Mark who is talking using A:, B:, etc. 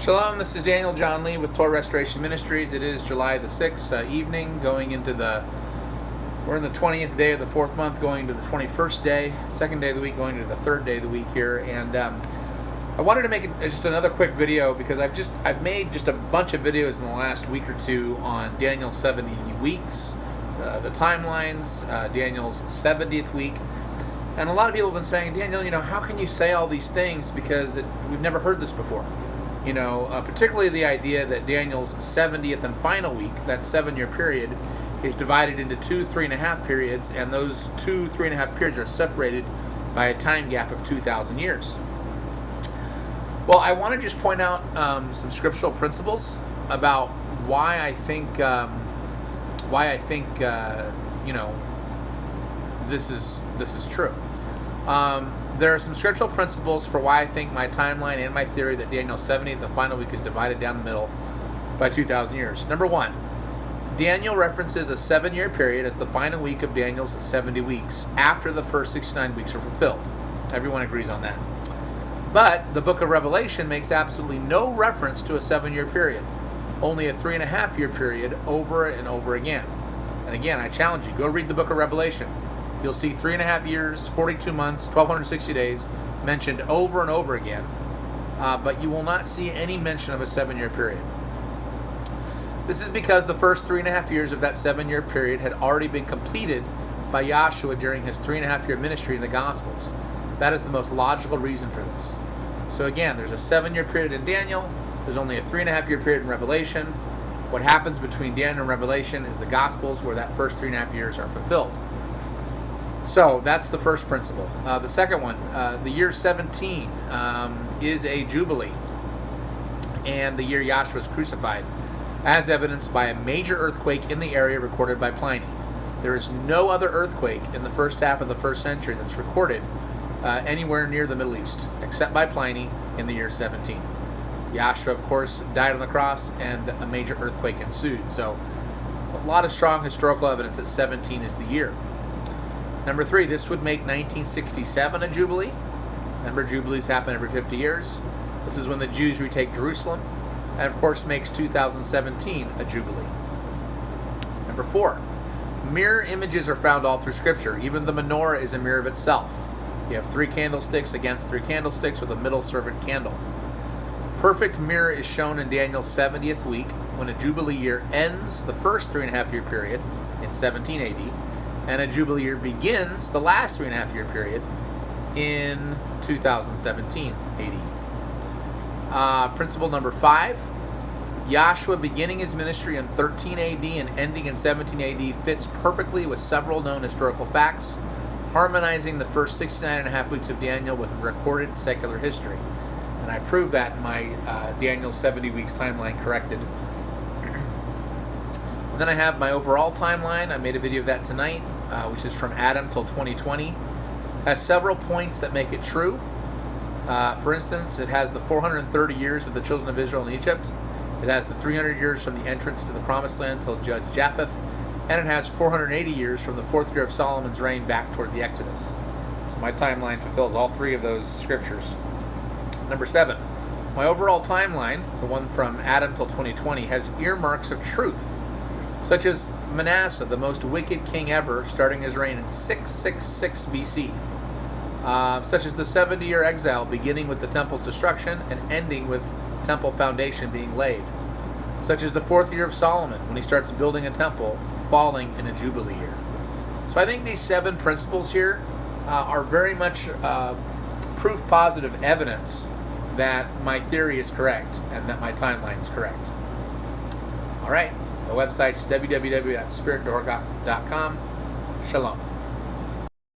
A: Shalom, this is Daniel John Lee with Torah Restoration Ministries. It is July the 6th evening, we're in the 20th day of the 4th month, going to the 21st day, second day of the week, going to the third day of the week here. And I wanted to make just another quick video because I've made just a bunch of videos in the last week or two on Daniel's 70 weeks, the timelines, Daniel's 70th week. And a lot of people have been saying, Daniel, how can you say all these things because we've never heard this before? Particularly the idea that Daniel's 70th and final week, that 7-year period, is divided into 2 3.5 periods, and those 2 3.5 periods are separated by a time gap of 2,000 years. Well, I want to just point out some scriptural principles about why I think this is true. There are some scriptural principles for why I think my timeline and my theory that Daniel's 70th and final week is divided down the middle by 2,000 years. Number one, Daniel references a 7-year period as the final week of Daniel's 70 weeks after the first 69 weeks are fulfilled. Everyone agrees on that. But the book of Revelation makes absolutely no reference to a 7-year period, only a 3.5-year period over and over again. And again, I challenge you, go read the book of Revelation. You'll see 3.5 years, 42 months, 1,260 days mentioned over and over again, but you will not see any mention of a 7-year period. This is because the first 3.5 years of that 7-year period had already been completed by Yahshua during his 3.5-year ministry in the Gospels. That is the most logical reason for this. So again, there's a 7-year period in Daniel, there's only a 3.5-year period in Revelation. What happens between Daniel and Revelation is the Gospels, where that first 3.5 years are fulfilled. So that's the first principle. The second one, the year 17 is a jubilee, and the year Yahshua was crucified, as evidenced by a major earthquake in the area recorded by Pliny. There is no other earthquake in the first half of the 1st century that's recorded anywhere near the Middle East, except by Pliny in the year 17. Yahshua, of course, died on the cross, and a major earthquake ensued. So a lot of strong historical evidence that 17 is the year. Number 3, this would make 1967 a jubilee. Remember, jubilees happen every 50 years. This is when the Jews retake Jerusalem, and of course makes 2017 a jubilee. Number 4, mirror images are found all through Scripture. Even the menorah is a mirror of itself. You have 3 candlesticks against 3 candlesticks with a middle servant candle. Perfect mirror is shown in Daniel's 70th week, when a jubilee year ends the first 3.5-year period in 17 AD, and a jubilee year begins the last 3.5-year period in 2017 AD. Principle number 5, Yahshua beginning his ministry in 13 AD and ending in 17 AD fits perfectly with several known historical facts, harmonizing the first 69.5 weeks of Daniel with recorded secular history. And I proved that in my Daniel 70 weeks timeline corrected. And then I have my overall timeline. I made a video of that tonight, which is from Adam till 2020. Has several points that make it true. For instance, it has the 430 years of the children of Israel in Egypt. It has the 300 years from the entrance into the Promised Land till Judge Japheth. And it has 480 years from the 4th year of Solomon's reign back toward the Exodus. So my timeline fulfills all 3 of those scriptures. Number 7, my overall timeline, the one from Adam till 2020, has earmarks of truth, such as Manasseh, the most wicked king ever, starting his reign in 666 BC, such as the 70-year exile beginning with the temple's destruction and ending with temple foundation being laid, such as the 4th year of Solomon, when he starts building a temple, falling in a jubilee year. So I think these 7 principles here are very much proof positive evidence that my theory is correct and that my timeline is correct. All right, the website's www.spiritdorga.com. Shalom.